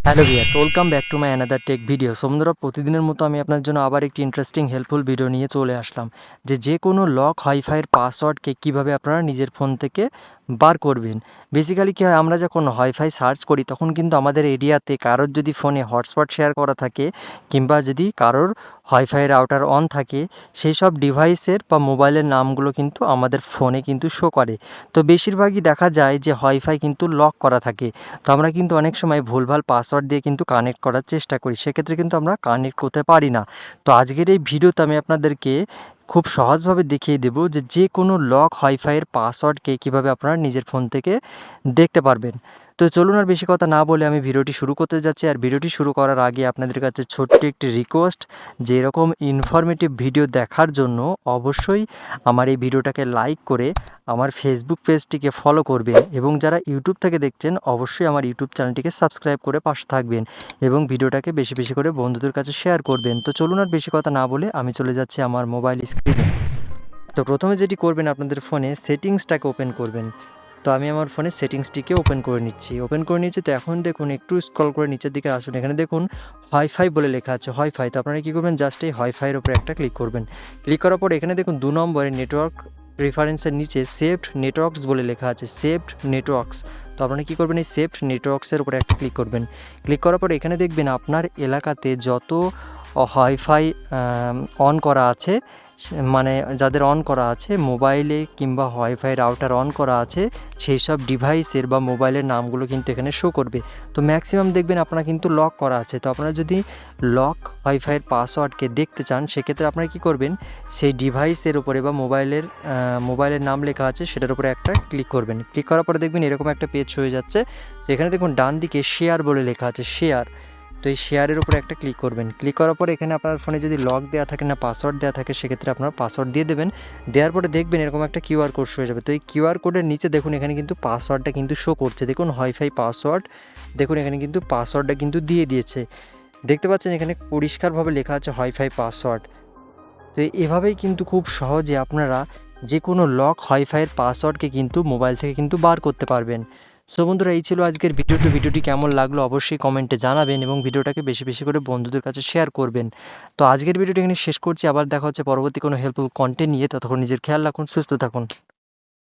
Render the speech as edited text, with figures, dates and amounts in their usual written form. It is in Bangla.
Hello viewers, welcome back to my another take video. So বন্ধুরা, প্রতিদিনের মতো আমি আপনার জন্য আবার একটি ইন্টারেস্টিং হেল্পফুল ভিডিও নিয়ে চলে আসলাম যে কোনো লক ওয়াইফাইয়ের পাসওয়ার্ডকে কীভাবে আপনারা নিজের ফোন থেকে বার করবেন। বেসিক্যালি কী হয়, আমরা যখন ওয়াইফাই সার্চ করি তখন কিন্তু আমাদের এরিয়াতে কারোর যদি ফোনে হটস্পট শেয়ার করা থাকে কিংবা যদি কারোর ওয়াইফাইয়ের রাউটার অন থাকে, সেই সব ডিভাইসের বা মোবাইলের নামগুলো কিন্তু আমাদের ফোনে কিন্তু শো করে। তো বেশিরভাগই দেখা যায় যে ওয়াইফাই কিন্তু লক করা থাকে। তো আমরা কিন্তু অনেক সময় ভুলভাল পাসওয়ার্ড দিয়ে কিন্তু কানেক্ট করার চেষ্টা করি, সেক্ষেত্রে কিন্তু আমরা কানেক্ট করতে পারি না। তো আজকের এই ভিডিওতে আমি আপনাদেরকে খুব সহজভাবে দেখিয়ে দেব যে কোনো লক ওয়াইফাইয়ের পাসওয়ার্ডকে কীভাবে আপনারা নিজের ফোন থেকে দেখতে পারবেন। তো চলুন আর বেশি কথা না বলে আমি ভিডিওটি শুরু করতে যাচ্ছি। আর ভিডিওটি শুরু করার আগে আপনাদের কাছে ছোট্ট একটি রিকোয়েস্ট, যে এরকম ইনফরমেটিভ ভিডিও দেখার জন্য অবশ্যই আমার এই ভিডিওটাকে লাইক করে আমার ফেসবুক পেজটিকে ফলো করবেন, এবং যারা ইউটিউব থেকে দেখছেন অবশ্যই আমার ইউটিউব চ্যানেলটিকে সাবস্ক্রাইব করে পাশে থাকবেন এবং ভিডিওটাকে বেশি বেশি করে বন্ধুদের কাছে শেয়ার করবেন। তো চলুন আর বেশি কথা না বলে আমি চলে যাচ্ছি আমার মোবাইল স্ক্রিনে। তো প্রথমে যেটি করবেন, আপনাদের ফোনে সেটিংসটাকে ওপেন করবেন। তো আমি আমার ফোনে সেটিংসটিকে ওপেন করে নিচ্ছি। তো এখন দেখুন, একটু স্ক্রল করে নিচের দিকে আসুন, এখানে দেখুন ওয়াইফাই বলে লেখা আছে, ওয়াইফাই। তো আপনারা কী করবেন, জাস্ট এই ওয়াইফাইয়ের উপরে একটা ক্লিক করবেন। ক্লিক করার পর এখানে দেখুন 2 নম্বরে নেটওয়ার্ক প্রিফারেন্সের নিচে সেভড নেটওয়ার্কস বলে লেখা আছে, সেভড নেটওয়ার্কস। তো আপনারা কী করবেন, এই সেভড নেটওয়ার্কসের উপরে একটা ক্লিক করবেন। ক্লিক করার পর এখানে দেখবেন আপনার এলাকাতে যত ওয়াইফাই অন করা আছে, মানে যাদের অন করা আছে মোবাইলে কিংবা ওয়াইফাই রাউটার অন করা আছে, সেই সব ডিভাইসের বা মোবাইলের নামগুলো কিন্তু এখানে শো করবে। তো ম্যাক্সিমাম দেখবেন আপনারা কিন্তু লক করা আছে। তো আপনারা যদি লক ওয়াইফাইয়ের পাসওয়ার্ডকে দেখতে চান, সেক্ষেত্রে আপনারা কী করবেন, সেই ডিভাইসের উপরে বা মোবাইলের নাম লেখা আছে সেটার উপরে একটা ক্লিক করবেন। ক্লিক করার পরে দেখবেন এরকম একটা পেজ হয়ে যাচ্ছে। তো এখানে দেখুন ডান দিকে শেয়ার বলে লেখা আছে, শেয়ার। তো এই শেয়ারের উপরে একটা ক্লিক করবেন। ক্লিক করার পরে এখানে আপনার ফোনে যদি লক দেওয়া থাকে না পাসওয়ার্ড দেওয়া থাকে, সেক্ষেত্রে আপনার পাসওয়ার্ড দিয়ে দেবেন। দেওয়ার পরে দেখবেন এরকম একটা কিউআর কোড শো হয়ে যাবে। তো এই কিউআর কোডের নিচে দেখুন এখানে কিন্তু পাসওয়ার্ডটা কিন্তু শো করছে, দেখুন ওয়াইফাই পাসওয়ার্ড। দেখুন এখানে কিন্তু পাসওয়ার্ডটা কিন্তু দিয়ে দিয়েছে, দেখতে পাচ্ছেন এখানে পরিষ্কারভাবে লেখা আছে ওয়াইফাই পাসওয়ার্ড। তো এভাবেই কিন্তু খুব সহজে আপনারা যে কোনো লক ওয়াইফাইয়ের পাসওয়ার্ডকে কিন্তু মোবাইল থেকে কিন্তু বার করতে পারবেন। সো বন্ধুরা, এই ছিল আজকের ভিডিওটি কেমন লাগলো অবশ্যই কমেন্টে জানাবেন এবং ভিডিওটাকে বেশি বেশি করে বন্ধুদের কাছে শেয়ার করবেন। তো আজকের ভিডিওটি এখানে শেষ করছি, আবার দেখা হচ্ছে পরবর্তী কোনো হেল্পফুল কন্টেন্ট নিয়ে। ততক্ষণ নিজের খেয়াল রাখুন, সুস্থ থাকুন।